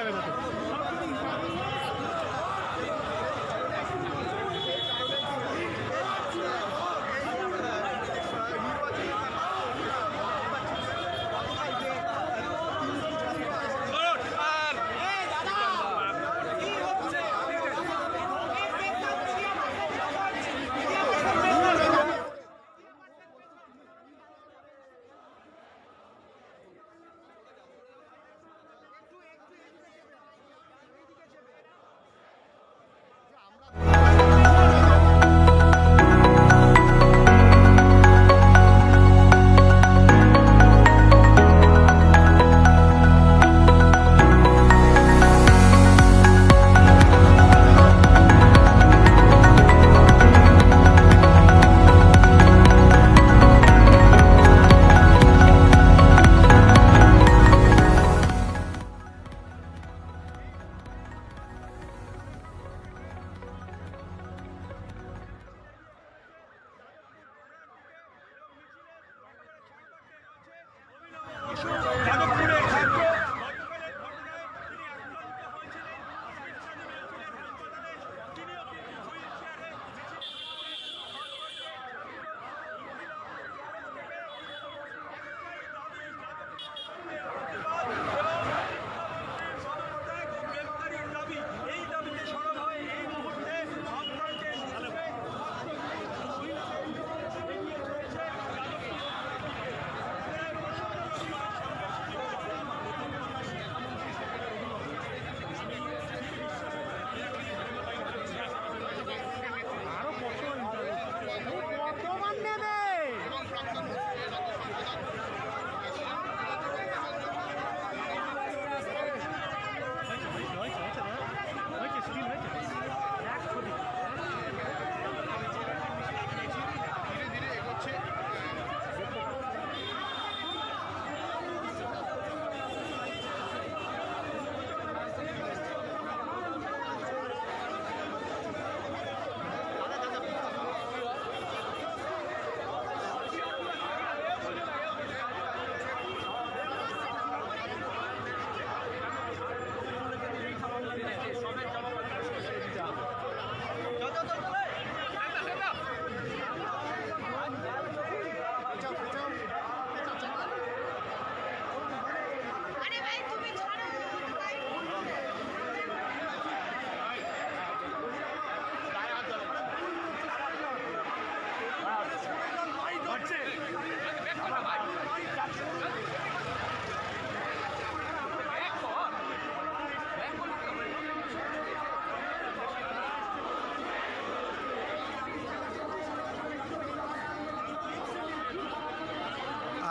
যাবে না তো।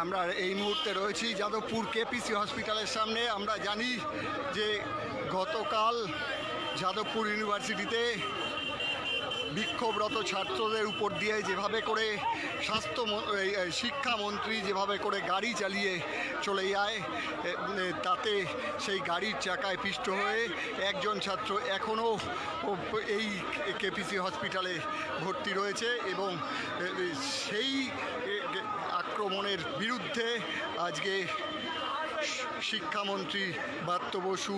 আমরা এই মুহূর্তে রয়েছি যাদবপুর কেপিসি হসপিটালের সামনে। আমরা জানি যে গতকাল যাদবপুর ইউনিভার্সিটিতে বিক্ষোভরত ছাত্রদের উপর দিয়ে যেভাবে করে শিক্ষামন্ত্রী যেভাবে করে গাড়ি চালিয়ে চলে যায়, তাতে সেই গাড়ির চাকায় পিষ্ট হয়ে একজন ছাত্র এখনও এই কেপিসি হসপিটালে ভর্তি রয়েছে এবং সেই আক্রমণের বিরুদ্ধে আজকে শিক্ষামন্ত্রী ব্রাত্য বসু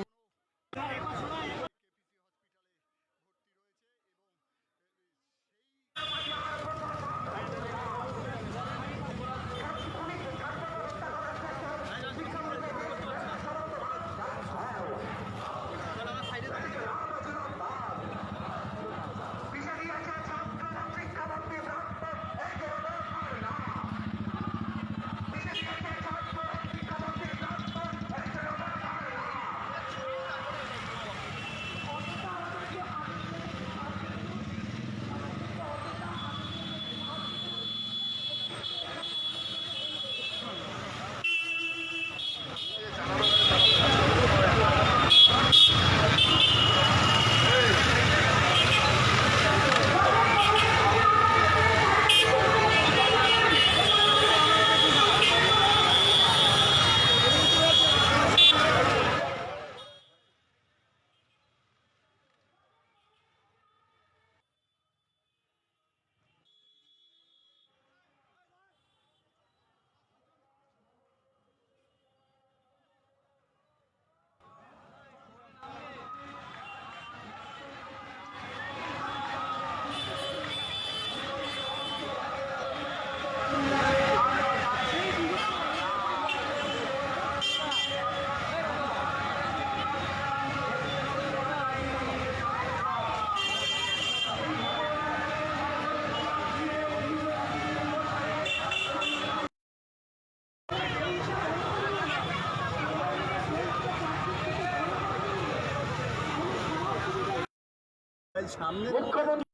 মুখ্যমন্ত্রী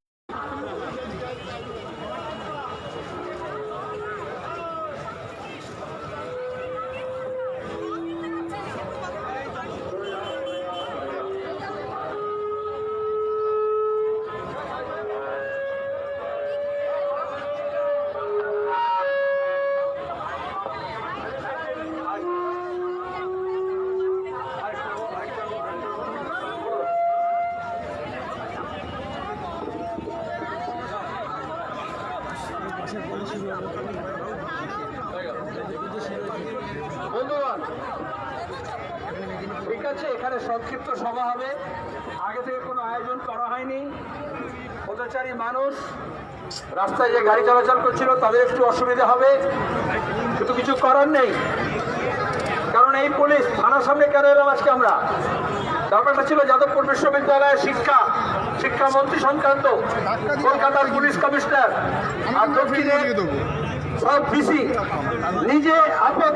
বন্ধুগণ, ঠিক আছে, এখানে সংক্ষিপ্ত সভা হবে। আগে থেকে কোনো আয়োজন করা হয়নি। পথচারী মানুষ রাস্তায় যে গাড়ি চলাচল করছিল তাদের একটু অসুবিধা হবে, কিন্তু কিছু করার নেই। কারণ এই পুলিশ থানার সামনে কেন এলাম আজকে আমরা? ব্যাপারটা ছিল যাদবপুর বিশ্ববিদ্যালয়ের শিক্ষামন্ত্রী সংক্রান্ত কলকাতার পুলিশ কমিশনার আর দক্ষিণে সব ডিসি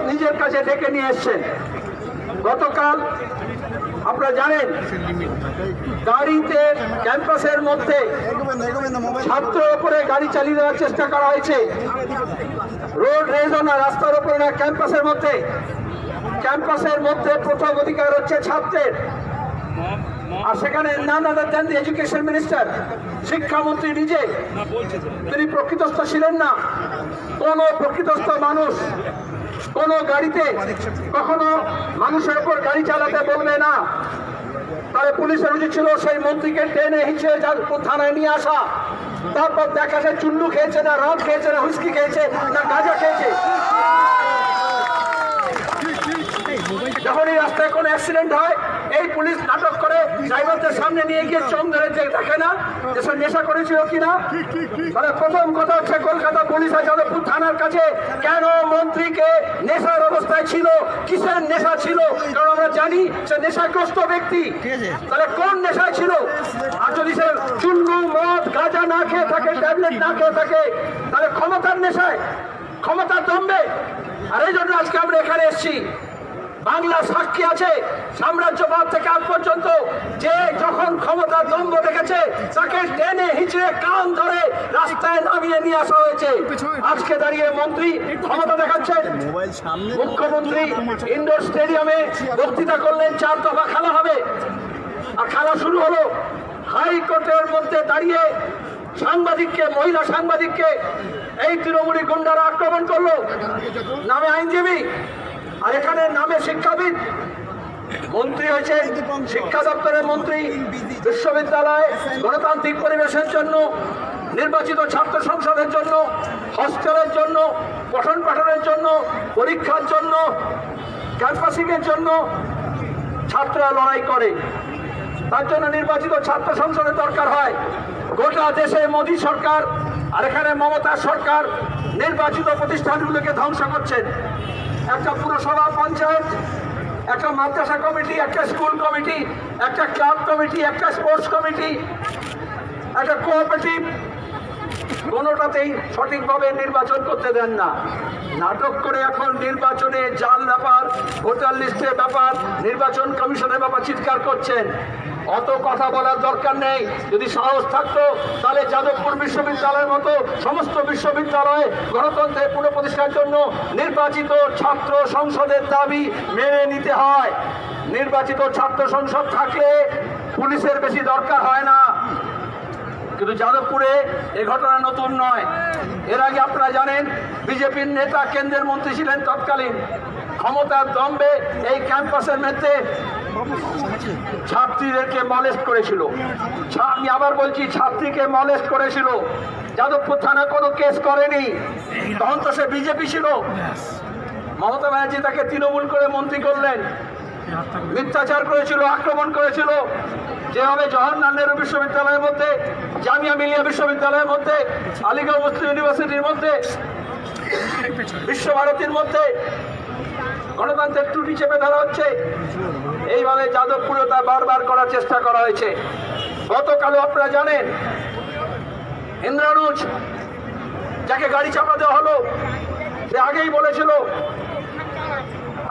নিজের কাছে ডেকে নিয়ে এসছেন। গতকাল আপনারা জানেন গাড়িতে ক্যাম্পাসের মধ্যে ছাত্রের উপরে গাড়ি চালিয়ে দেওয়ার চেষ্টা করা হয়েছে। রোড রেজ না, রাস্তার উপরে না, ক্যাম্পাসের মধ্যে প্রথম অধিকার হচ্ছে ছাত্রের। আর সেখানে none other than the education minister, শিক্ষামন্ত্রী নিজে তিনি প্রকৃতস্থ ছিলেন না। কোন প্রকৃতস্থ মানুষ কোন গাড়িতে কখনো মানুষের উপর গাড়ি চালাতে বলবে না। তাহলে পুলিশের উচিত ছিল সেই মন্ত্রীকে টেনে হিঁচড়ে থানায় নিয়ে আসা, তারপর দেখা যায় চুল্লু খেয়েছে না রড খেয়েছে না হুইস্কি খেয়েছে না গাঁজা খেয়েছে। যখনই রাস্তায় কোনো অ্যাক্সিডেন্ট হয় এই পুলিশ নাটক করে ড্রাইভারদের সামনে নিয়ে গিয়ে চোখ ধরে দেখে না যে সে নেশা করেছিল কিনা। তাহলে প্রথম কথা হচ্ছে কলকাতা পুলিশ আর যাদবপুর থানার কাছে কেন মন্ত্রীকে নেশার অবস্থায় ছিল, কিসের নেশা ছিল? কারণ আমরা জানি সে নেশাগ্রস্ত ব্যক্তি। তাহলে কোন নেশায় ছিল? আর যদি সে চুল্লু মদ গাঁজা না খেয়ে থাকে, ট্যাবলেট না খেয়ে থাকে, তাহলে ক্ষমতার নেশায়, ক্ষমতার দম্ভে। আর এই জন্য আজকে আমরা এখানে এসেছি। বাংলা সাক্ষী আছে সাম্রাজ্যবাদ থেকে আজ পর্যন্ত যে যখন ক্ষমতার দম্ভ দেখেছে তাকে টেনে হিঁচড়ে কান ধরে রাস্তায় নামিয়ে নিয়ে আসা হয়েছে। আজকে দাঁড়িয়ে মন্ত্রী ক্ষমতা দেখাচ্ছেন। মুখ্যমন্ত্রী ইন্ডোর স্টেডিয়ামে বক্তৃতা করলেন 4 দফা খেলা হবে। আর খেলা শুরু হলো। হাইকোর্টের মধ্যে দাঁড়িয়ে সাংবাদিককে, মহিলা সাংবাদিককে এই তৃণমূলী গুন্ডারা আক্রমণ করলো। নামে আইনজীবী আর এখানে নামে শিক্ষাবিদ। মন্ত্রী হয়েছে শিক্ষা দপ্তরের মন্ত্রী, বিশ্ববিদ্যালয় গণতান্ত্রিক পরিবেশের জন্য, নির্বাচিত ছাত্র সংসদের জন্য, হস্টেলের জন্য, পঠন পাঠনের জন্য, পরীক্ষার জন্য, ক্যাম্পাসিংয়ের জন্য ছাত্ররা লড়াই করে। তার জন্য নির্বাচিত ছাত্র সংসদের দরকার হয়। গোটা দেশে মোদী সরকার আর এখানে মমতা সরকার নির্বাচিত প্রতিষ্ঠানগুলোকে ধ্বংস করছেন। একটা পুরসভা, পঞ্চায়েত, একটা মাদ্রাসা কমিটি, একটা স্কুল কমিটি, একটা ক্লাব কমিটি, একটা স্পোর্টস কমিটি, একটা কোঅপারেটিভ, কোনোটাতেই সঠিকভাবে নির্বাচন করতে দেন না। নাটক করে এখন নির্বাচনে জাল ব্যাপার, ভোটার লিস্টের ব্যাপার, নির্বাচন কমিশনের ব্যাপার চিৎকার করছেন। অত কথা বলার দরকার নেই। যদি সাহস থাকতো তাহলে যাদবপুর বিশ্ববিদ্যালয়ের মতো সমস্ত বিশ্ববিদ্যালয়ে গণতন্ত্রের পুনঃপ্রতিষ্ঠার জন্য নির্বাচিত ছাত্র সংসদের দাবি মেনে নিতে হয়। নির্বাচিত ছাত্র সংসদ থাকলে পুলিশের বেশি দরকার হয় না। কিন্তু যাদবপুরে এ ঘটনা নতুন নয়। এর আগে আপনারা জানেন বিজেপির নেতা কেন্দ্রের মন্ত্রী ছিলেন তৎকালীন, ক্ষমতার দম্ভে এই ক্যাম্পাসের মধ্যে ছাত্রীদেরকে মলেস্ট করেছিল। আমি আবার বলছি, ছাত্রীকে মলেস্ট করেছিল। যাদবপুর থানা কোনো কেস করেনি, তখন তো সে বিজেপি ছিল। মমতা ব্যানার্জি তাকে তৃণমূল করে মন্ত্রী করলেন। মিথ্যাচার করেছিল, আক্রমণ করেছিল। যেভাবে জওহরলাল নেহরু বিশ্ববিদ্যালয়ের মধ্যে, জামিয়া মিলিয়া বিশ্ববিদ্যালয়ের মধ্যে, আলিগড় মুসলিম ইউনিভার্সিটির মধ্যে, বিশ্বভারতীর মধ্যে গণতন্ত্রের ত্রুটি চেপে ধরা হচ্ছে, এইভাবে যাদবপুরে তা বারবার করার চেষ্টা করা হয়েছে। গতকালও আপনারা জানেন ইন্দ্রানুজ যাকে গাড়ি চাপা দেওয়া হলো, সে আগেই বলেছিল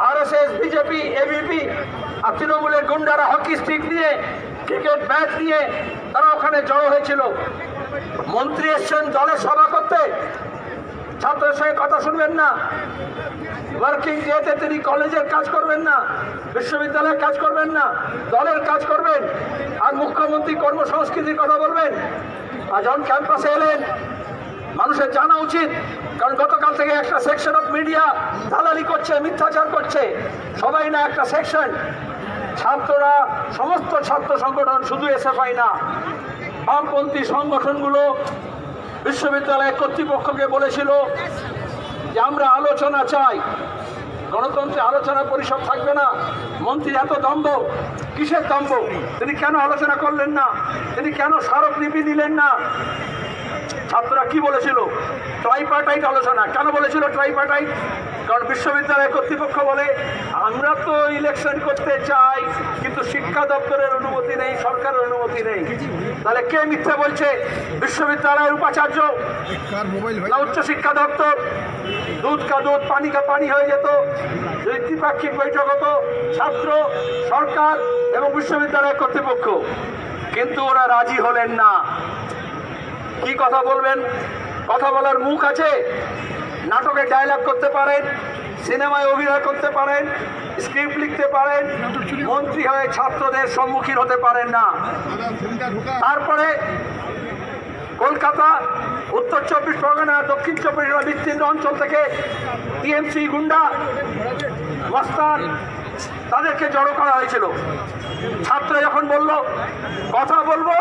আরএসএস, বিজেপি, এবিপি আর তৃণমূলের গুন্ডারা হকি স্টিক নিয়ে ক্রিকেট ব্যাট নিয়ে তারা ওখানে জড়ো হয়েছিল। মন্ত্রী এসছেন দলের সভা করতে, ছাত্রের সঙ্গে কথা শুনবেন না। ওয়ার্কিং ডেতে তিনি কলেজের কাজ করবেন না, বিশ্ববিদ্যালয়ের কাজ করবেন না, দলের কাজ করবেন। আর মুখ্যমন্ত্রী কর্মসংস্কৃতির কথা বলবেন। আর যখন ক্যাম্পাসে এলেন, মানুষের জানা উচিত, কারণ গতকাল থেকে একটা সেকশন অফ মিডিয়া দালালি করছে, মিথ্যাচার করছে। সবাই না, একটা সেকশন। ছাত্ররা, সমস্ত ছাত্র সংগঠন, শুধু এসএফআই না, বামপন্থী সংগঠনগুলো বিশ্ববিদ্যালয় কর্তৃপক্ষকে বলেছিল যে আমরা আলোচনা চাই। গণতন্ত্রে আলোচনা পরিষদ থাকবে না। মন্ত্রী এত দম্ভ, কিসের দম্ভ? তিনি কেন আলোচনা করলেন না? তিনি কেন স্মারকলিপি দিলেন না? ছাত্ররা কি বলেছিল? ট্রাইপার্টাইট আলোচনা। কেন বলেছিল ট্রাইপার্টাইট? কারণ বিশ্ববিদ্যালয় কর্তৃপক্ষ বলে আমরা তো ইলেকশন করতে চাই, কিন্তু শিক্ষা দপ্তরের অনুমতি নেই, সরকারের অনুমতি নেই। তাহলে কে মিথ্যা বলছে? বিশ্ববিদ্যালয়ের উপাচার্য না উচ্চ শিক্ষা দপ্তর? দুধ কা দুধ, পানি কা পানি হয়ে যেত যদি দ্বিপাক্ষিক বৈঠক হতো ছাত্র, সরকার এবং বিশ্ববিদ্যালয় কর্তৃপক্ষ। কিন্তু ওরা রাজি হলেন না। কি কথা বলবেন? কথা বলার মুখ আছে, নাটকে ডায়লগ করতে পারেন, সিনেমায় অভিনয় করতে পারেন, স্ক্রিপ্ট লিখতে পারেন, মন্ত্রী হয়ে ছাত্রদের সম্মুখীন হতে পারেন না। তারপরে কলকাতা, উত্তর 24 পরগনা, দক্ষিণ 24 পরগনা বিস্তীর্ণ অঞ্চল থেকে টিএমসি গুন্ডা, মস্তান, তাদেরকে জড়ো করা হয়েছিল। ছাত্র যখন বলল কথা বলবো,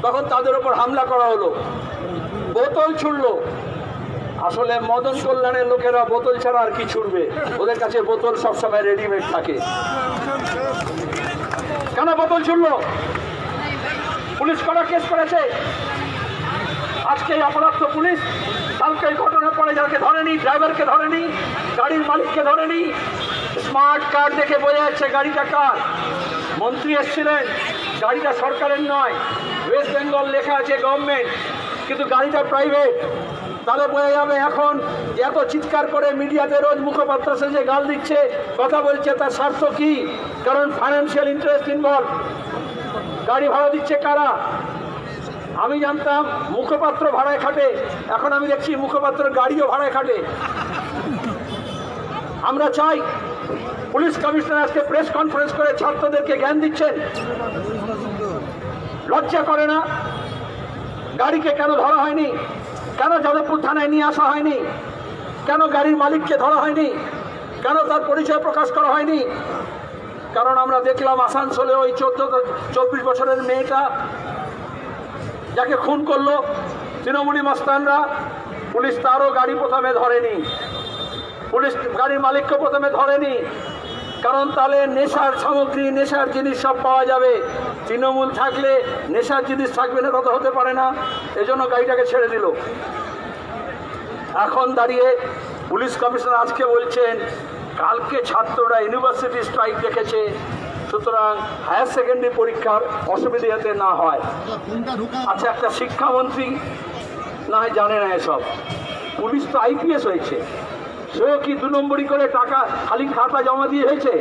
তখন তাদের উপর হামলা করা হলো, বোতল ছুড়লো। আসলে মদন কল্যাণের লোকেরা বোতল ছাড়া আর কি ছুড়বে? ওদের কাছে বোতল সবসময় রেডিমেড থাকে। কেন বোতল ছুড়লো? পুলিশ করা কেস করেছে। আজকে অপরাধ পুলিশ, কালকে ঘটনার পরে যাকে ধরেনি, ড্রাইভারকে ধরেনি, গাড়ির মালিককে ধরেনি। স্মার্ট কার্ড দেখে বোঝা যাচ্ছে গাড়িটা কার। মন্ত্রী এসেছিলেন, গাড়িটা সরকারের নয়, ওয়েস্ট বেঙ্গল লেখা আছে গভর্নমেন্ট, কিন্তু গাড়িটা প্রাইভেট। তাহলে বোঝা যাবে এখন এত চিৎকার করে মিডিয়াতে রোজ মুখপাত্র সেজে গাল দিচ্ছে, কথা বলছে, তার স্বার্থ কি? কারণ ফাইন্যান্সিয়াল ইন্টারেস্ট ইনভলভ। গাড়ি ভাড়া দিচ্ছে কারা? আমি জানতাম মুখপাত্র ভাড়ায় খাটে, এখন আমি দেখছি মুখপাত্র গাড়িও ভাড়ায় খাটে। আমরা চাই পুলিশ কমিশনার আজকে প্রেস কনফারেন্স করে ছাত্রদেরকে জ্ঞান দিচ্ছেন। লজ্জা করে না? গাড়িকে কেন ধরা হয়নি? কেন যাদবপুর থানায় নিয়ে আসা হয়নি? কেন গাড়ির মালিককে ধরা হয়নি? কেন তার পরিচয় প্রকাশ করা হয়নি? কারণ আমরা দেখলাম আসানসোলে ওই 24 বছরের মেয়েটা যাকে খুন করলো তৃণমূলী মস্তানরা, পুলিশ তারও গাড়ি প্রথমে ধরেনি, পুলিশ গাড়ির মালিককে প্রথমে ধরেনি। কারণ তাহলে নেশার সামগ্রী, নেশার জিনিস সব পাওয়া যাবে। তৃণমূল থাকলে নেশার জিনিস থাকবে না, তত হতে পারে না। এজন্য গাড়িটাকে ছেড়ে দিল। এখন দাঁড়িয়ে পুলিশ কমিশনার আজকে বলছেন কালকে ছাত্ররা ইউনিভার্সিটি স্ট্রাইক দেখেছে, সুতরাং হায়ার সেকেন্ডারি পরীক্ষার অসুবিধা যাতে না হয়। আচ্ছা, একটা শিক্ষামন্ত্রী না হয় জানে না এসব। পুলিশ তো আইপিএস হয়েছে, সেও কি 2 নম্বরই করে টাকা খালি খাতা জমা দিয়ে হয়েছে?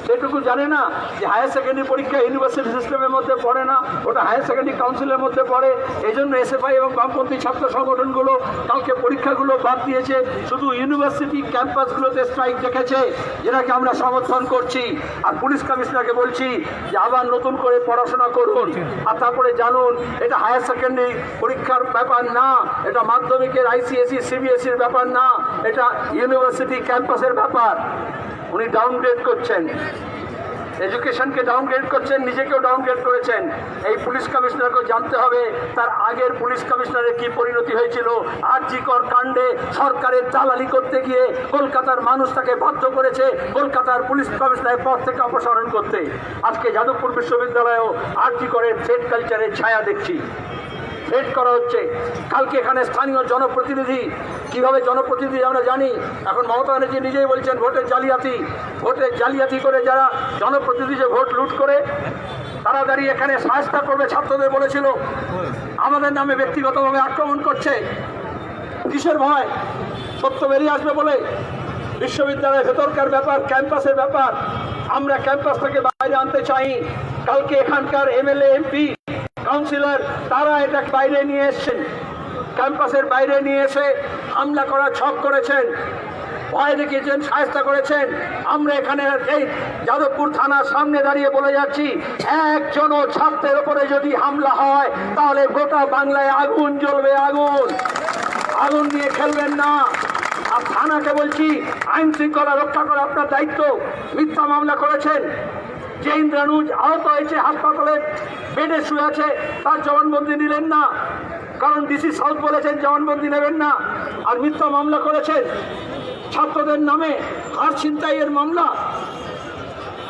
সেটুকু জানে না যে হায়ার সেকেন্ডারি পরীক্ষা ইউনিভার্সিটি সিস্টেমের মধ্যে পড়ে না, ওটা হায়ার সেকেন্ডারি কাউন্সিলের মধ্যে পড়ে। এই জন্য এসএফআই এবং বামপন্থী ছাত্র সংগঠনগুলো কালকে পরীক্ষাগুলো বাদ দিয়েছে, শুধু ইউনিভার্সিটি ক্যাম্পাসগুলোতে স্ট্রাইক দেখেছে, যেটাকে আমরা সমর্থন করছি। আর পুলিশ কমিশনারকে বলছি যে আবার নতুন করে পড়াশোনা করুন, আর তারপরে জানুন এটা হায়ার সেকেন্ডারি পরীক্ষার ব্যাপার না, এটা মাধ্যমিকের আইসিএসই সিবিএসইর ব্যাপার না, এটা ইউনিভার্সিটি ক্যাম্পাসের ব্যাপার। উনি ডাউনগ্রেড করছেন, এডুকেশনকে ডাউনগ্রেড করছেন, নিজেকেও ডাউনগ্রেড করেছেন। এই পুলিশ কমিশনারকে জানতে হবে তার আগের পুলিশ কমিশনারের কি পরিণতি হয়েছিল। আরজিকর কাণ্ডে সরকারের দালালি করতে গিয়ে কলকাতার মানুষ তাকে বাধ্য করেছে কলকাতার পুলিশ কমিশনারের পদ থেকে অপসারণ করতে। আজকে যাদবপুর বিশ্ববিদ্যালয়েও আরজিকরের থ্রেড কালচারের ছায়া দেখছি, থ্রেড করা হচ্ছে। কালকে এখানে স্থানীয় জনপ্রতিনিধি, কিভাবে জনপ্রতিনিধি আমরা জানি, এখন মমতা ব্যানার্জি নিজেই বলছেন ভোটের জালিয়াতি করে যারা জনপ্রতিনিধি যে ভোট লুট করে তারা দাঁড়িয়ে এখানে সাহায্য করবে ছাত্রদের বলেছিল, আমাদের নামে ব্যক্তিগতভাবে আক্রমণ করছে। কিসের ভয়? সত্য বেরিয়ে আসবে বলে। বিশ্ববিদ্যালয়ের ভেতরকার ব্যাপার, ক্যাম্পাসের ব্যাপার, আমরা ক্যাম্পাস থেকে বাইরে আনতে চাই। কালকে এখানকার এমএলএ এমপি কাউন্সিলর তারা এটা বাইরে নিয়ে এসেছেন, ক্যাম্পাসের বাইরে নিয়ে এসে হামলা করার ছক করেছেন, ভয় দেখিয়েছেন, সাহায্য করেছেন। আমরা এখানে এই যাদবপুর থানার সামনে দাঁড়িয়ে বলে যাচ্ছি, একজনও ছাত্রের উপরে যদি হামলা হয় তাহলে গোটা বাংলায় আগুন জ্বলবে, আগুন। আগুন নিয়ে খেলবেন না। আর থানাকে বলছি, আইন শৃঙ্খলা রক্ষা করা আপনার দায়িত্ব। মিথ্যা মামলা করেছেন, যে ইন্দ্রানুজ আহত হয়েছে, হাসপাতালে বেডে শুয়ে আছে, তার জবানবন্দি নিলেন না, কারণ ডিসি সাউথ বলেছেন জবানবন্দি নেবেন না। আর মিথ্যা মামলা করেছেন ছাত্রদের নামে, আর ছিনতাইয়ের মামলা,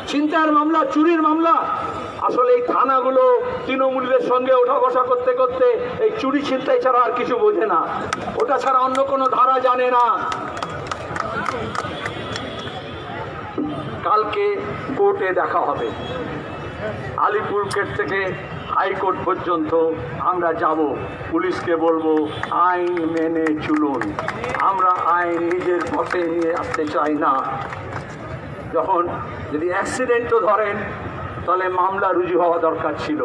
ছিনতাইয়ের মামলা, চুরির মামলা। আসলে এই থানাগুলো তৃণমূলের সঙ্গে ওঠা বসা করতে করতে এই চুরি ছিনতাই ছাড়া আর কিছু বোঝে না, ওটা ছাড়া অন্য কোনো ধারা জানে না। কালকে কোর্টে দেখা হবে, আলিপুর গেট থেকে হাইকোর্ট পর্যন্ত আমরা যাব। পুলিশকে বলবো আইন মেনে চলুন, আমরা আইন নিজের পথে নিয়ে আসতে চাই না। যখন যদি অ্যাক্সিডেন্টও ধরেন তাহলে মামলা রুজু হওয়া দরকার ছিল,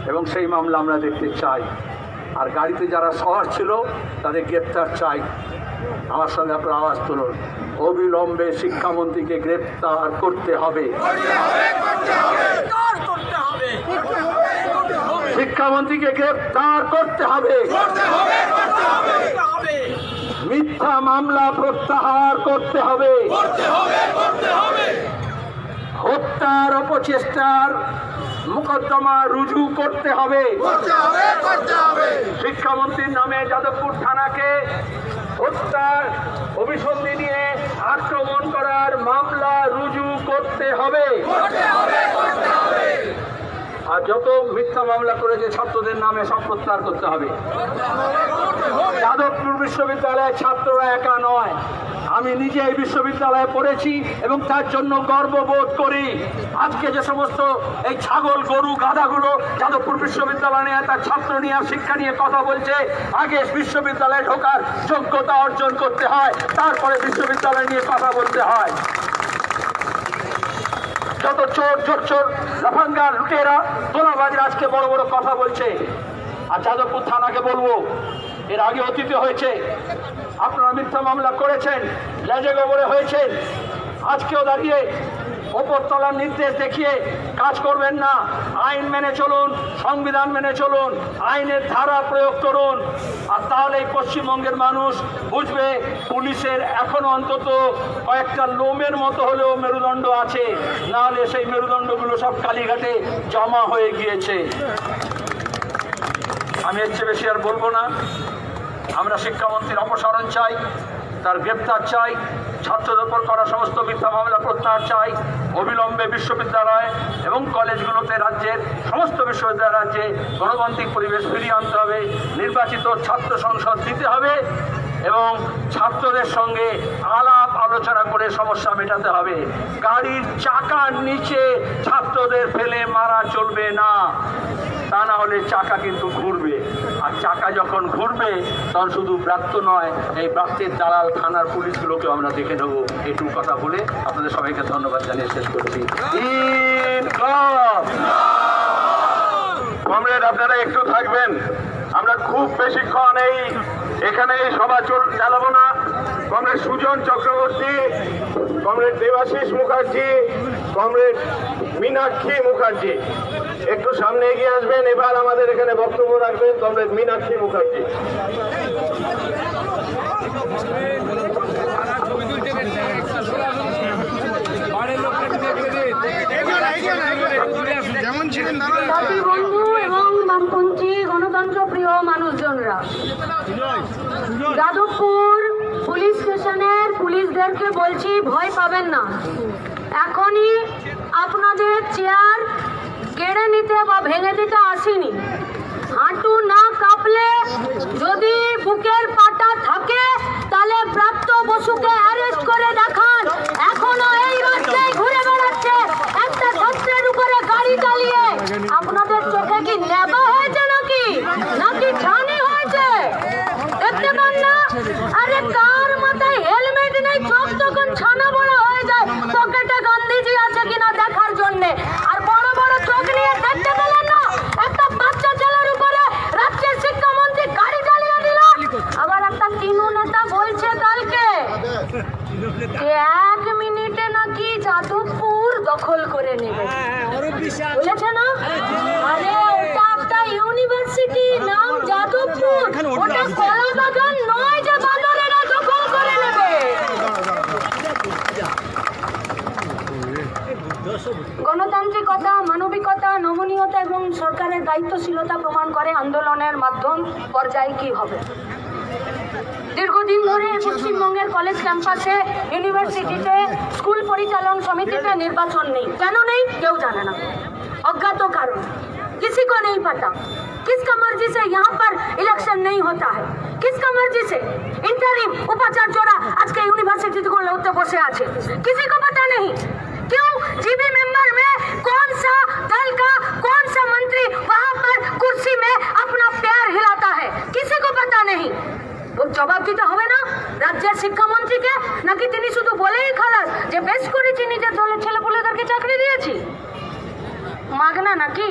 এবং সেই মামলা আমরা দেখতে চাই। আর গাড়িতে যারা সওয়ার ছিল তাদের গ্রেপ্তার চাই। আমার সঙ্গে আপনার আওয়াজ তুলুন, অবিলম্বে শিক্ষামন্ত্রীকে গ্রেপ্তার করতে হবে, শিক্ষামন্ত্রীকে গ্রেপ্তার করতে হবে, মিথ্যা মামলা প্রত্যাহার করতে হবে, হত্যার অপচেষ্টার মোকদ্দমা রুজু করতে হবে। শিক্ষামন্ত্রীর নামে যাদবপুর থানাকে হত্যার অভিসন্ধি নিয়ে আক্রমণ করার মামলা রুজু করতে হবে। আর যত মিথ্যা মামলা করেছে ছাত্রদের নামে সব প্রত্যাহার করতে হবে। যাদবপুর বিশ্ববিদ্যালয়ের ছাত্ররা একা নয়, আমি নিজে এই বিশ্ববিদ্যালয়ে পড়েছি এবং তার জন্য গর্ববোধ করি। আজকে যে সমস্ত এই ছাগল গরু গাধাগুলো যাদবপুর বিশ্ববিদ্যালয় নিয়ে তার ছাত্র নিয়ে শিক্ষা নিয়ে কথা বলছে, আগে বিশ্ববিদ্যালয়ে ঢোকার যোগ্যতা অর্জন করতে হয়, তারপরে বিশ্ববিদ্যালয় নিয়ে কথা বলতে হয়। যত চোর চোর লাফাঙ্গার লুটেরা তোলাবাজরা আজকে বড় বড় কথা বলছে। আর যাদবপুর থানাকে বলবো, এর আগে অতীতে হয়েছে, আপনারা মিথ্যা মামলা করেছেন, লেজে গোবরে হয়েছেন, আজকেও দাঁড়িয়ে ওপরতলার নির্দেশ দেখিয়ে কাজ করবেন না। আইন মেনে চলুন, সংবিধান মেনে চলুন, আইনের ধারা প্রয়োগ করুন। আর তাহলে এই পশ্চিমবঙ্গের মানুষ বুঝবে পুলিশের এখনো অন্তত কয়েকটা লোমের মতো হলেও মেরুদণ্ড আছে, নাহলে সেই মেরুদণ্ডগুলো সব কালীঘাটে জমা হয়ে গিয়েছে। আমি এর চেয়ে বেশি আর বলবো না। আমরা শিক্ষামন্ত্রীর অপসারণ চাই, তার গ্রেপ্তার চাই, ছাত্রদের উপর করা সমস্ত মিথ্যা মামলা প্রত্যাহার চাই। অবিলম্বে বিশ্ববিদ্যালয় এবং কলেজগুলোতে রাজ্যের সমস্ত বিশ্ববিদ্যালয় রাজ্যে গণতান্ত্রিক পরিবেশ ফিরিয়ে আনতে হবে, নির্বাচিত ছাত্র সংসদ দিতে হবে এবং ছাত্রদের সঙ্গে আলাপ আলোচনা করে সমস্যা মেটাতে হবে। গাড়ির চাকার নিচে ছাত্রদের ফেলে মারা চলবে না, তা না হলে চাকা কিন্তু ঘুরবে। আর চাকা যখন ঘুরবে তখন শুধু ব্রাত্য নয়, এই ব্রাত্যের দালাল থানার পুলিশগুলোকেও আমরা দেখে নেবো। এইটুকু কথা বলে আপনাদের সবাইকে ধন্যবাদ জানিয়ে শেষ করছি। কমরেড, আপনারা একটু থাকবেন, আমরা খুব বেশিক্ষণ এখানে এই সভা চালাবো না। Comrade Sujan Chakraborty, comrade Debashis Mukherjee, comrade Minakshi Mukherjee একটু সামনে এগিয়ে আসবেন। এবার আমাদের এখানে বক্তব্য রাখবেন কমরেড মীনাক্ষী মুখার্জি। বন্ধু এবং বামপন্থী গণতন্ত্র প্রিয় মানুষজনরা, যাদবপুর পুলিশ স্টেশনের পুলিশদেরকে বলছি, ভয় পাবেন না। এখনই আপনাদের চেয়ার কেড়ে নিতে বা ভেঙে দিতে আসিনি। হাঁটু না কাঁপলে, যদি বুকের পাটা থাকে, তাহলে প্রাপ্ত বসুকে অ্যারেস্ট করে দেখান। এখনো এই রাস্তায় ঘুরে বেড়াচ্ছে একটা ছাত্রের উপরে গাড়ি চালিয়ে। আপনাদের চোখে কি নেবা হয়েছে নাকি ছানি হয়েছে? দেখতে পান না? আরে কার মাথায় হেলমেট নেই, চোখ তখন ছানা বড়া হয়ে যায়। পকেটে গান্ধীজি আছে, বলেছে না? আরে ওটা একটা ইউনিভার্সিটি, নাম যাদবপুর। ওটা কলা বাগান নয় যে বাদরেরা দখল করে নেবে। গণতান্ত্রিকতা, মানবিকতা, নমনীয়তা এবং সরকারের দায়িত্বশীলতা প্রমাণ করে আন্দোলনের মাধ্যম পর্যায়ে কি হবে। দীর্ঘদিন ধরে পশ্চিমবঙ্গের কলেজ ক্যাম্পাসে, ইউনিভার্সিটিতে, স্কুল পরিচালন সমিতিতে নির্বাচন নেই। কেন নেই কেউ জানে না, অজ্ঞাত কারণ, किसी को नहीं पता। किसका मर्जी से यहाँ पर इलेक्शन नहीं होता है, किसका मर्जी से इंटरिम उपाचार्यरा आज के यूनिवर्सिटी को लौटते बसे आछे, किसी को पता नहीं। क्यों? जीबी मेंबर में कौन सा दल का कौन सा मंत्री वहाँ पर कुर्सी में अपना पैर हिलाता है, किसी को पता नहीं। ওর জবাব দিতে হবে না রাজ্যের শিক্ষামন্ত্রীকে, নাকি তিনি শুধু বলেই খালাস যে বেশ করেছি নিজের দলের ছেলেপুলেদেরকে চাকরি দিয়েছি? মাগনা নাকি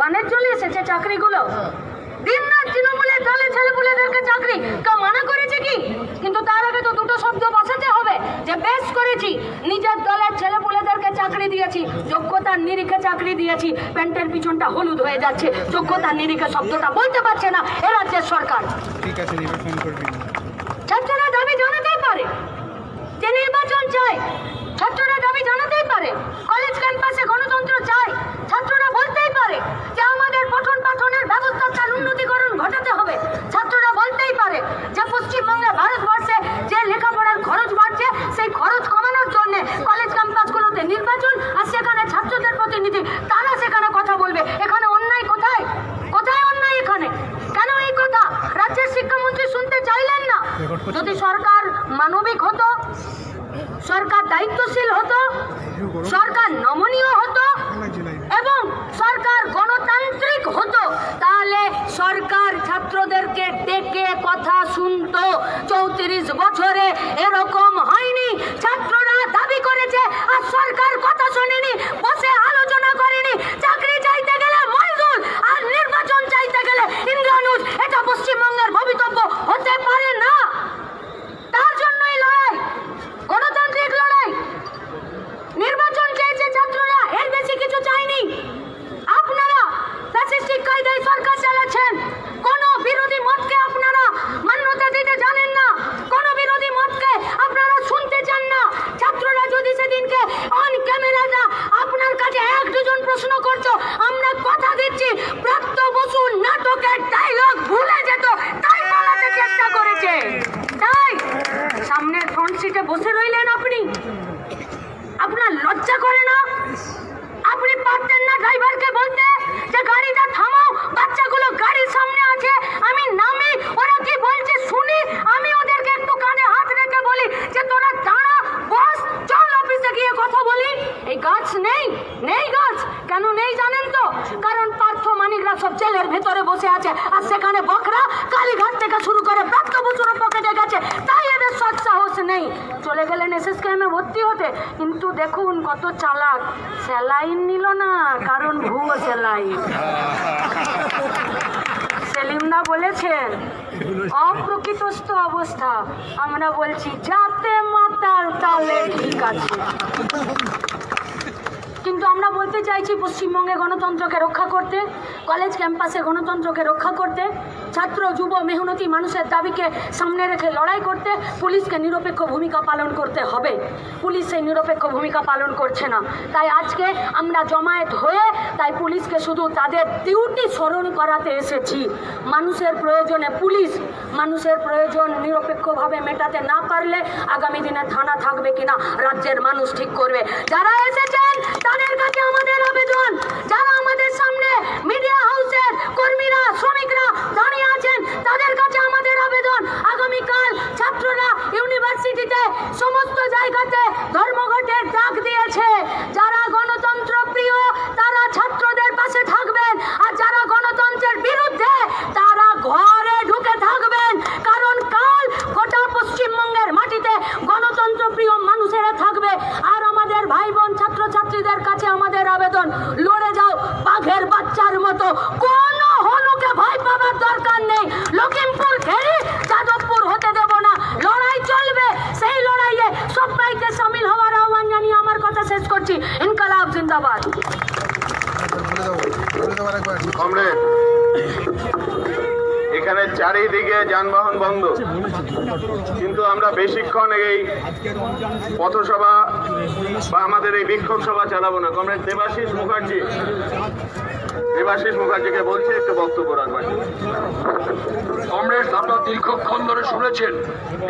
বানের চলে এসেছে চাকরিগুলো? দিন রাত তৃণমূলের দলের ছেলেপুলেদেরকে চাকরি কেউ মানা করেছে কি? কিন্তু তার আগে তো দুটো শব্দ বসাতে হবে যে বেশ করেছি নিজের দলের ছেলেপুলেদেরকে চাকরি দিয়েছি, যোগ্যতার নিরিখে চাকরি দিয়েছি। প্যান্টের পিছনটা হলুদ হয়ে যাচ্ছে, যোগ্যতার নিরিখে শব্দটা বলতে পারছে না এ রাজ্যের সরকার। ঠিক আছে, নির্বাচন করবি না। ছাত্ররা দাবি জানাতেই পারে যে নির্বাচন চাই, ছাত্ররা দাবি জানাতেই পারে কলেজ ক্যাম্পাসে গণতন্ত্র চাই, ছাত্ররা বলতেই পারে যে আমাদের পঠন পাঠনের ব্যবস্থার উন্নতিকরণ ঘটাতে হবে, ছাত্ররা বলতেই পারে যে পশ্চিমবঙ্গে ভারতবর্ষে যে লেখাপড়ার খরচ বাড়ছে সেই খরচ কমানোর জন্য কলেজ ক্যাম্পাসগুলোতে নির্বাচন, আর সেখানে ছাত্রদের প্রতিনিধি তারা সেখানে কথা বলবে। এখানে অন্যায় কোথায়? কোথায় অন্যায় এখানে? কেন এই কথা রাজ্যের শিক্ষামন্ত্রী শুনতে চাইলেন না? যদি সরকার মানবিক হতো, সরকার দায়িত্বশীল হতো, সরকার নমনীয় হতো এবং সরকার গণতান্ত্রিক হতো, তাহলে সরকার ছাত্রদেরকে ডেকে কথা শুনতো। 34 বছরে এরকম হয়নি। ছাত্ররা দাবি করেছে আর সরকার কথা শোনেনি, বসে আলোচনা করেনি। চাকরি চাইতে গেলে মজদুর আর নির্বাচন চাইতে গেলে ইন্দ্রানুজ, এটা পশ্চিমবঙ্গের ভবিতব্য হতে পারে না। তার জন্যই লড়াই, গণতান্ত্রিক লড়াই। নির্বাচন চেয়েছে ছাত্ররা, এর বেশি কিছু চাইনি। আপনারা ফ্যাসিস্টিক কায়দায় সরকার চালাচ্ছেন, কোন বিরোধী মতকে আপনারা মান্যতা দিতে জানেন না, কোন বিরোধী মতকে আপনারা শুনতে চান না। ছাত্ররা যদি সেদিনকে অন ক্যামেরাটা আপনার কাছে এক দুজন প্রশ্ন করছো, আমরা কথা দিচ্ছি প্রাপ্ত বসু নাটকের ডায়লগ ভুলে যেত, তাই বলাতে চেষ্টা করেছে। তাই সামনের ফ্রন্ট সিটে বসে রইলেন আপনি, আপনার লজ্জা করে না? আপনি পারতেন না ড্রাইভারকে বলতে যে গাড়িটা থামাও, বাচ্চাগুলো গাড়ির সামনে আছে, আমি নামি, ওরা কি বলছে শুনি, আমি ওদেরকে একটু কানে হাত রেখে বলি যে তোরা দাঁড়া, বস, চল অফিসে গিয়ে কথা বলি। এই গাছ নেই, নেই গাছ। কেন নেই জানেন তো? কারণ পার্থ মানিকরা সব জেলের ভেতরে বসে আছে, আর সেখানে বকরা কালীঘাট থেকে শুরু করে প্রাপ্ত বছর পকেটে গেছে, তাই এদের সৎ সাহস নেই। চলে গেলেন এসএসকেএমে ভর্তি হতে, কিন্তু দেখুন কত চালাক, স্যালাইন নিল না, কারণ ভুয়ো স্যালাইন। সেলিমদা বলেছেন অপ্রকৃতস্থ অবস্থা, আমরা বলছি যাতে মাতাল তালে ঠিক আছে। কিন্তু আমরা বলতে চাইছি পশ্চিমবঙ্গে গণতন্ত্রকে রক্ষা করতে, কলেজ ক্যাম্পাসে গণতন্ত্রকে রক্ষা করতে, ছাত্র যুব মেহনতি মানুষের দাবিকে সামনে রেখে লড়াই করতে পুলিশকে নিরপেক্ষ ভূমিকা পালন করতে হবে। পুলিশ সেই নিরপেক্ষ ভূমিকা পালন করছে না, তাই আজকে আমরা জমায়েত হয়ে তাই পুলিশকে শুধু তাদের ডিউটি স্মরণ করাতে এসেছি। মানুষের প্রয়োজনে পুলিশ মানুষের প্রয়োজন নিরপেক্ষভাবে মেটাতে না পারলে আগামী দিনে থানা থাকবে কিনা রাজ্যের মানুষ ঠিক করবে। যারা এসেছেন তাদের কাছে আমাদের আবেদন, যারা আমাদের সামনে মিডিয়া হাউসের কর্মীরা, শ্রমিকরা দাঁড়িয়ে আছেন, তাদের কাছে আমাদের আবেদন, আগামীকাল ছাত্ররা ইউনিভার্সিটিতে সমস্ত জায়গাতে ধর্মঘটের ডাক দিয়েছে। যারা গণতন্ত্র প্রিয় তারা ছাত্রদের পাশে থাকবেন, আর যারা গণতন্ত্রের বিরুদ্ধে তারা ঘরে ঢুকে থাকবেন। কারণ কাল গোটা পশ্চিমবঙ্গের মাটিতে গণতন্ত্র প্রিয় মানুষেরা থাকবে। আর আমাদের ভাই বোন ছাত্রছাত্রীদের কাছে আমাদের আবেদন, লড়ে যাও বাঘের বাচ্চার মতো, কোন হনুকে ভয় পাবার দরকার নেই। লখিমপুর ঘেরি যাদবপুর হতে দেব না, লড়াই চলবে। সেই লড়াইয়ে সবাইকে সামিল হওয়ার আহ্বান জানিয়ে আমার কথা শেষ করছি। ইনকালাব জিন্দাবাদ। কমরেড, এখানে চারিদিকে যানবাহন বন্ধ, কিন্তু আমরা বেশিক্ষণ এই পথসভা বা আমাদের এই বিক্ষোভ সভা চালাবো না। কমরেড দেবাশিস মুখার্জিকে বলছি একটু বক্তব্য রাখবেন। কমরেডস, আপনারা দীর্ঘক্ষণ ধরে শুনেছেন,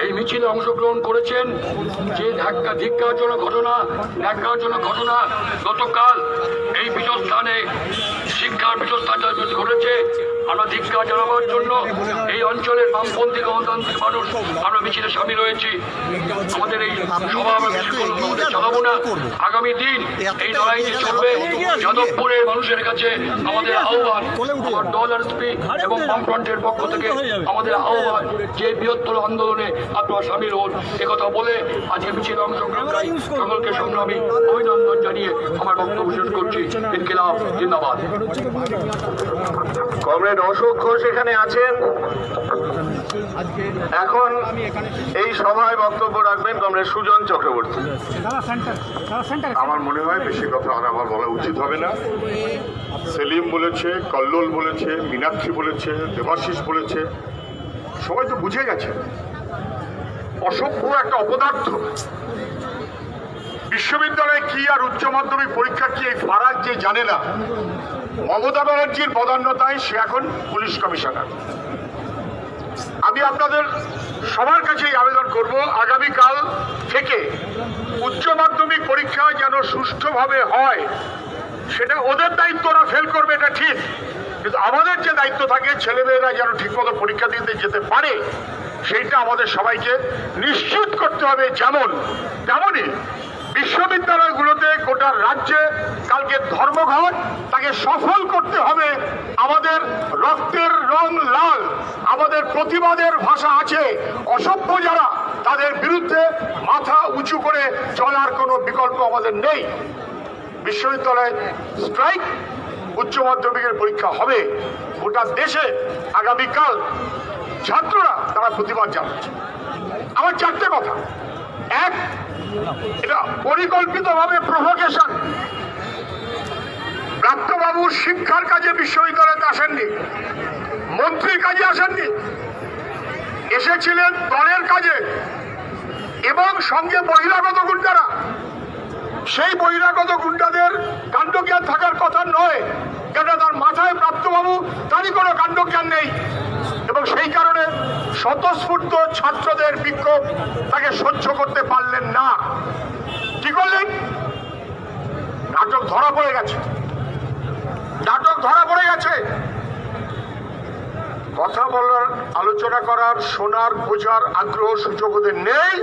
এই মিছিলে অংশগ্রহণ করেছেন। যে ধিক্কারজনক ঘটনা গতকাল এই পীঠস্থানে, শিক্ষার পীঠস্থান ঘটেছে, আমরা ধিক্কার জানাবার জন্য এই অঞ্চলের বামপন্থী গণতান্ত্রিক মানুষ আমরা মিছিলে সামিল হয়েছি। আমাদের এই সভা আমরা চালাবো না। আগামী দিন এই লড়াইটি চলবে। যাদবপুরের মানুষের কাছে আমাদের আহ্বান, আমার দল আরএসপি এবং বামফ্রন্টের পক্ষ থেকে আমাদের আহ্বান, যে বৃহত্তর আন্দোলনে আপনারা সামিল হন। একথা বলে আজকে মিছিলে অংশগ্রহণকারী সকলকে সংগ্রামী অভিনন্দন জানিয়ে আমার বক্তব্য শেষ করছি। ইনকিলাব জিন্দাবাদ। কমরেড অশোক ঘোষ এখানে আছেন, এখন এই সভায় বক্তব্য রাখবেন কমরেড সুজন চক্রবর্তী। আমার মনে হয় বেশি কথা আর আমার বলা উচিত হবে না। সেলিম বলেছে, কল্লোল বলেছে, মীনাক্ষী বলেছে, দেবাশিস বলেছে, সবাই তো বুঝে গেছে অসভ্য একটা অপদার্থ। বিশ্ববিদ্যালয়ে কি আর উচ্চ মাধ্যমিক পরীক্ষা কি এই ফারাক যে জানে না। মমতা ব্যানার্জির পদান্নতায় সে এখন পুলিশ কমিশনার। আমি আপনাদের সবার কাছেই আবেদন করব, আগামীকাল থেকে উচ্চ মাধ্যমিক পরীক্ষা যেন সুষ্ঠুভাবে হয়। সেটা ওদের দায়িত্ব, ওরা ফেল করবে এটা ঠিক, কিন্তু আমাদের যে দায়িত্ব থাকে ছেলেমেয়েরা যেন ঠিকমতো পরীক্ষা দিতে যেতে পারে, সেইটা আমাদের সবাইকে নিশ্চিত করতে হবে। তেমনই বিশ্ববিদ্যালয়গুলোতে গোটা রাজ্যে কালকে ধর্মঘট, তাকে সফল করতে হবে। আমাদের রক্তের রং লাল, আমাদের প্রতিবাদের ভাষা আছে। অসভ্য যারা, তাদের বিরুদ্ধে মাথা উঁচু করে চলার কোনো বিকল্প আমাদের নেই। বিশ্ববিদ্যালয়ে স্ট্রাইক, উচ্চ মাধ্যমিকের পরীক্ষা হবে। গোটা দেশে আগামীকাল ছাত্ররা তারা প্রতিবাদ জানাচ্ছে। আমার চারটে কথা। এক, এটা পরিকল্পিতভাবে প্রভোকেশন। ব্রাত্যবাবু শিক্ষার কাজে বিশ্ববিদ্যালয়তে আসেননি, মন্ত্রীর কাজে আসেননি, এসেছিলেন দলের কাজে এবং সঙ্গে বহিরাগত গুন্ডারা। সেই বহিরাগত গুন্ডাদের কাণ্ডজ্ঞান থাকার কথা নয়, কেন তার মাথায় প্রাপ্তবাবু তারই কোনো কাণ্ডজ্ঞান নেই, এবং সেই কারণে স্বতঃস্ফূর্ত ছাত্রদের বিক্ষোভ তাকে সহ্য করতে পারলেন না। কি করলেন? নাটক ধরা পড়ে গেছে। কথা বলার, আলোচনা করার, শোনার, বোঝার আগ্রহ সুযোগ ওদের নেই।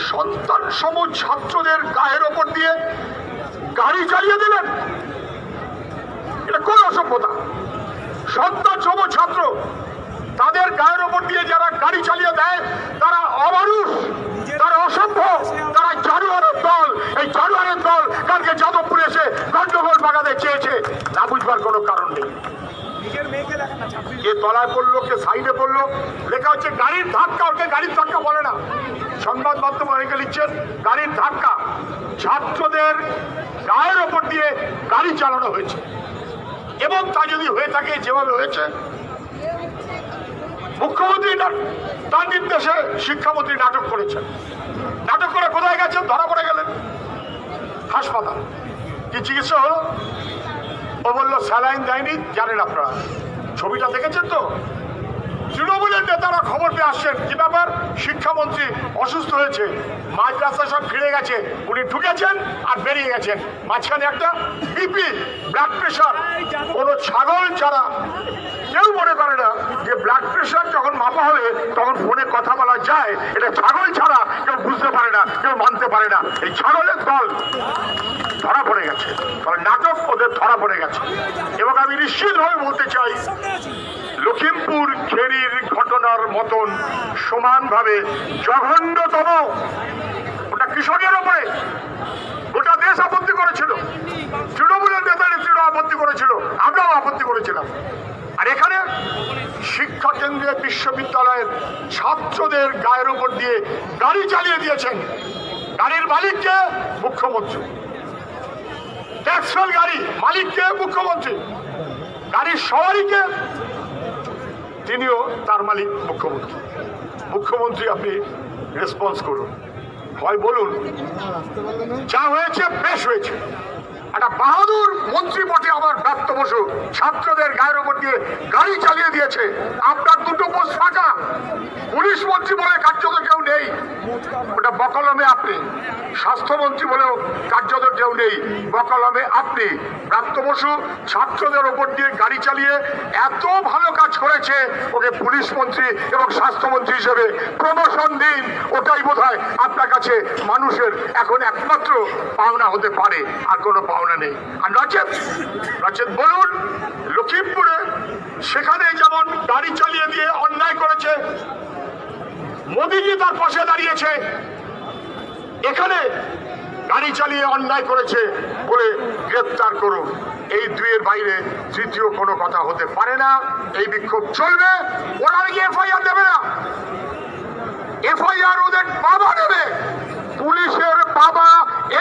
সন্তান সম ছাত্রদের গায়ের ওপর দিয়ে গাড়ি চালিয়ে দিলেন। এটা কোন অসভ্যতা? সন্তান সম ছাত্র, তাদের গায়ের ওপর দিয়ে যারা গাড়ি চালিয়ে দেয় তারা অমানুষ, তারা অসভ্য, তারা জানোয়ারের দল। এই জানোয়ারের দল কালকে যাদবপুরে এসে গন্ডগোল বাগাতে চেয়েছে, না বুঝবার কোনো কারণ নেই। কে তলায় পড়লো, কে সাইডে পড়লো, লেখা হচ্ছে গাড়ির ধাক্কা। ওকে গাড়ির ধাক্কা বলে না, সংবাদ মাধ্যমে অনেকে লিখছেন গাড়ির ধাক্কা। ছাত্রদের গায়ের ওপর দিয়ে গাড়ি চালানো হয়েছে, এবং তা যদি হয়ে থাকে যেভাবে হয়েছে, মুখ্যমন্ত্রী তার নির্দেশে শিক্ষামন্ত্রী নাটক করেছেন। নাটক করে কোথায় গেছেন? ধরা পড়ে গেলেন হাসপাতাল। কি চিকিৎসা হলো? ও বললো স্যালাইন দেয়নি। জানেন আপনারা, ছবিটা দেখেছেন তো? তৃণমূলের নেতারা খবর পেয়ে আসছেন, কি ব্যাপার, শিক্ষামন্ত্রী অসুস্থ হয়েছে, মাঝ রাস্তা সব ফিরে গেছে, উনি ঢুকেছেন আর বেরিয়ে গেছেন, মাঝখানে একটা বিপি, ব্লাড প্রেশার। কোনো ছাগল ছাড়া কেউ মনে করে না যে ব্লাড প্রেশার যখন মাপা হবে তখন ফোনে কথা বলা যায়। এটা ছাগল ছাড়া কেউ বুঝতে পারে না, কেউ মানতে পারে না। এই ছাগলের দল ধরা পড়ে গেছে, নাটক ওদের ধরা পড়ে গেছে। এবং আমি নিশ্চিতভাবে বলতে চাই, লখিমপুর খেরির ঘটনার মতন সমানভাবে জঘন্যতম, ওটা কৃষকের ওপরে গোটা দেশ আপত্তি করেছিল, তৃণমূলের নেতা নেত্রীরা আপত্তি করেছিল, আমরাও আপত্তি করেছিলাম। আর এখানে শিক্ষা কেন্দ্রে বিশ্ববিদ্যালয়ের ছাত্রদের গায়ের উপর দিয়ে গাড়ি চালিয়ে দিয়েছেন। গাড়ির মালিককে মুখ্যমন্ত্রী, ট্যাক্সফেল গাড়ি মালিককে মুখ্যমন্ত্রী, গাড়ির সওয়ারিকে তিনিও তার মালিক মুখ্যমন্ত্রী। মুখ্যমন্ত্রী আপনি রেসপন্স করুন, হয় বলুন যা হয়েছে বেশ হয়েছে। একটা বাহাদুর মন্ত্রী বটে আমার ব্রাত্য বসু ছাত্রদের গায়ের ওপর দিয়ে গাড়ি চালিয়ে দিয়েছে। আপনার দুটো পোস্ট ফাঁকা, পুলিশ মন্ত্রী বলে কার্যত কেউ নেই, ওটা বকলমে আপনি। স্বাস্থ্যমন্ত্রী বলেও কার্যত কেউ নেই, বকলমে আপনি। ব্রাত্য বসু ছাত্রদের ওপর দিয়ে গাড়ি চালিয়ে এত ভালো কাজ করেছে, ওকে পুলিশ মন্ত্রী এবং স্বাস্থ্যমন্ত্রী হিসেবে প্রমোশন দিন। ওটাই বোধহয় আপনার কাছে মানুষের এখন একমাত্র পাওনা হতে পারে, আর কোনো পাওনা নেই। আর নচেত বলুন লখিমপুরে সেখানে যেমন গাড়ি চালিয়ে দিয়ে অন্যায় করেছে, মোদিজি তার পাশে দাঁড়িয়েছে, এখানে গাড়ি চালিয়ে অন্যায় করেছে বলে গ্রেফতার করুন। এই দুইয়ের বাইরে তৃতীয় কোনো কথা হতে পারে না। এই বিক্ষোভ চলবে, ওরা গিয়ে এফআইআর দেবে না, এফআইআর ওদের বাবা নেবে, পুলিশের বাবা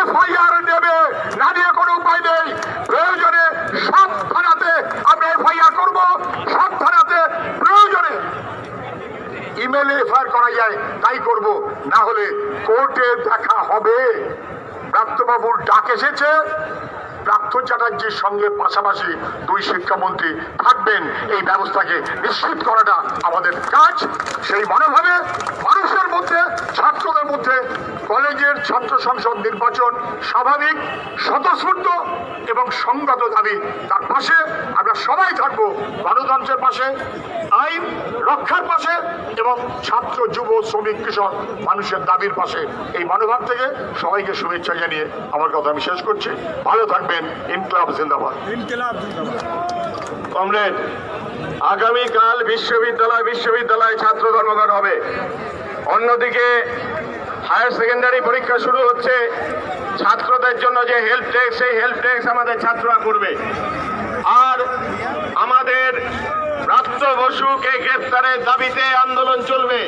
এফআইআর নেবে, না নিয়ে কোনো উপায় নেই। প্রয়োজনে সব থানাতে আমরা এফআইআর করব, সব থানাতে প্রয়োজনে ইমেলে এফআইআর করা যায় তাই করব, না হলে কোর্টে দেখা হবে। প্রাপ্তবাবুর ডাক এসেছে, প্রার্থ চ্যাটার্জির সঙ্গে পাশাপাশি দুই শিক্ষামন্ত্রী থাকবেন, এই ব্যবস্থাকে নিশ্চিত করাটা আমাদের কাজ। সেই মনোভাবে মানুষের মধ্যে, ছাত্রদের মধ্যে কলেজের ছাত্র সংসদ নির্বাচন স্বাভাবিক, স্বতঃস্ফূর্ত এবং সংগত দাবি, তার পাশে আমরা সবাই থাকবো, গণতন্ত্রের পাশে, আইন রক্ষার পাশে এবং ছাত্র, যুব, শ্রমিক, কৃষক মানুষের দাবির পাশে। এই মনোভাব থেকে সবাইকে শুভেচ্ছা জানিয়ে আমার কথা আমি শেষ করছি। ভালো থাকবেন। ইনকলাব জিন্দাবাদ। কমরেড, আগামীকাল বিশ্ববিদ্যালয় ছাত্র ধর্মঘট হবে। অন্যদিকে হায়ার সেকেন্ডারি পরীক্ষা শুরু হচ্ছে, ছাত্রদের জন্য যে হেল্প ডেস্ক, সেই হেল্প ডেস্ক আমাদের ছাত্ররা করবে। আর আমাদের ব্রাত্য বসুকে গ্রেফতারের দাবিতে আন্দোলন চলবে।